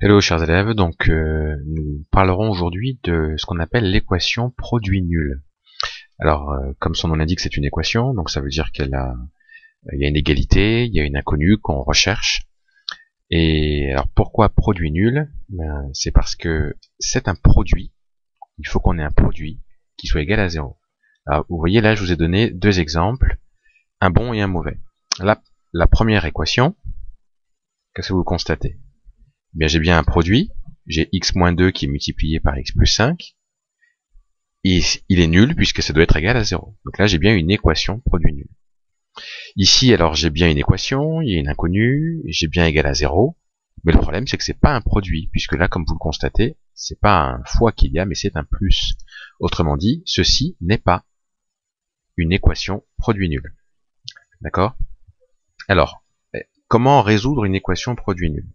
Hello chers élèves, donc nous parlerons aujourd'hui de ce qu'on appelle l'équation produit nul. Alors comme son nom l'indique, c'est une équation, donc ça veut dire il y a une égalité, il y a une inconnue qu'on recherche. Et alors pourquoi produit nul? C'est parce que c'est un produit, il faut qu'on ait un produit qui soit égal à 0. Alors vous voyez là, je vous ai donné deux exemples, un bon et un mauvais. Là, la première équation, qu'est-ce que vous constatez? Bien, j'ai bien un produit, j'ai x-2 qui est multiplié par x plus 5, et il est nul puisque ça doit être égal à 0. Donc là, j'ai bien une équation produit nul. Ici, alors, j'ai bien une équation, il y a une inconnue, j'ai bien égal à 0, mais le problème, c'est que c'est pas un produit, puisque là, comme vous le constatez, c'est pas un fois qu'il y a, mais c'est un plus. Autrement dit, ceci n'est pas une équation produit nul. D'accord? Alors, comment résoudre une équation produit nul?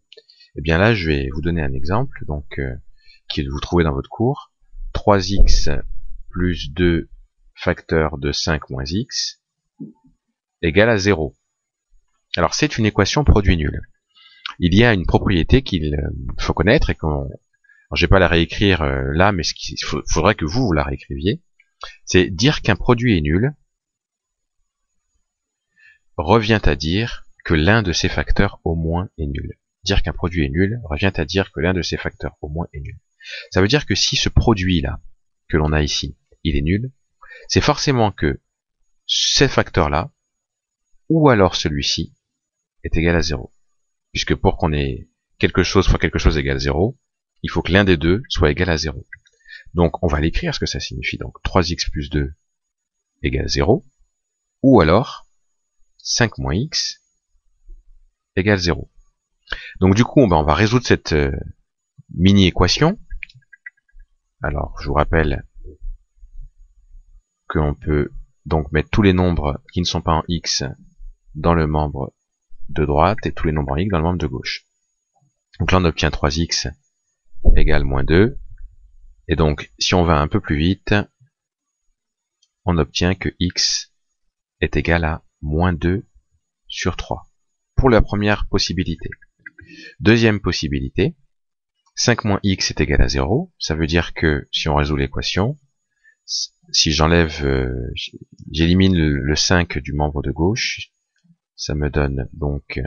Eh bien là, je vais vous donner un exemple, donc qui vous trouvez dans votre cours. 3x plus 2 facteur de 5 moins x égale à 0. Alors c'est une équation produit nul. Il y a une propriété qu'il faut connaître et qu'on... Je vais pas la réécrire là, mais il faudrait que vous la réécriviez. C'est dire qu'un produit est nul revient à dire que l'un de ses facteurs au moins est nul. Dire qu'un produit est nul revient à dire que l'un de ces facteurs au moins est nul. Ça veut dire que si ce produit-là, que l'on a ici, il est nul, c'est forcément que ces facteurs-là, ou alors celui-ci, est égal à 0. Puisque pour qu'on ait quelque chose fois quelque chose égale 0, il faut que l'un des deux soit égal à 0. Donc on va l'écrire ce que ça signifie. Donc 3x plus 2 égale 0, ou alors 5 moins x égale 0. Donc du coup, on va résoudre cette mini-équation. Alors, je vous rappelle qu'on peut donc mettre tous les nombres qui ne sont pas en x dans le membre de droite et tous les nombres en x dans le membre de gauche. Donc là, on obtient 3x égale moins 2. Et donc, si on va un peu plus vite, on obtient que x est égal à moins 2 sur 3. Pour la première possibilité. Deuxième possibilité, 5 moins x est égal à 0. Ça veut dire que si on résout l'équation, si j'enlève, j'élimine le 5 du membre de gauche, ça me donne donc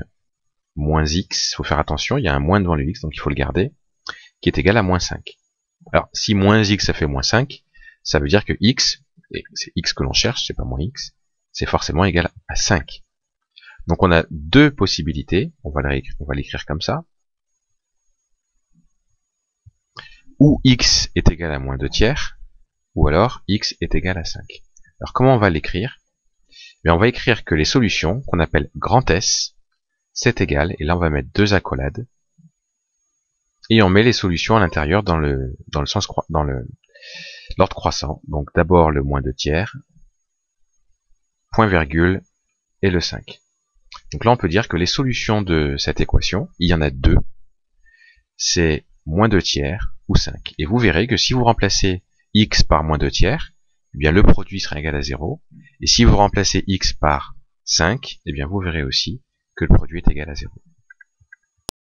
moins x. Il faut faire attention, il y a un moins devant le x, donc il faut le garder, qui est égal à moins 5. Alors, si moins x ça fait moins 5, ça veut dire que x, et c'est x que l'on cherche, c'est pas moins x, c'est forcément égal à 5. Donc on a deux possibilités, on va l'écrire comme ça. Ou x est égal à moins 2 tiers, ou alors x est égal à 5. Alors comment on va l'écrire? On va écrire que les solutions, qu'on appelle grand S, c'est égal, et là on va mettre deux accolades, et on met les solutions à l'intérieur dans l'ordre croissant. Donc d'abord le moins 2 tiers, point virgule, et le 5. Donc là on peut dire que les solutions de cette équation, il y en a deux, c'est moins 2 tiers ou 5. Et vous verrez que si vous remplacez x par moins 2 tiers, eh bien le produit sera égal à 0. Et si vous remplacez x par 5, eh bien vous verrez aussi que le produit est égal à 0.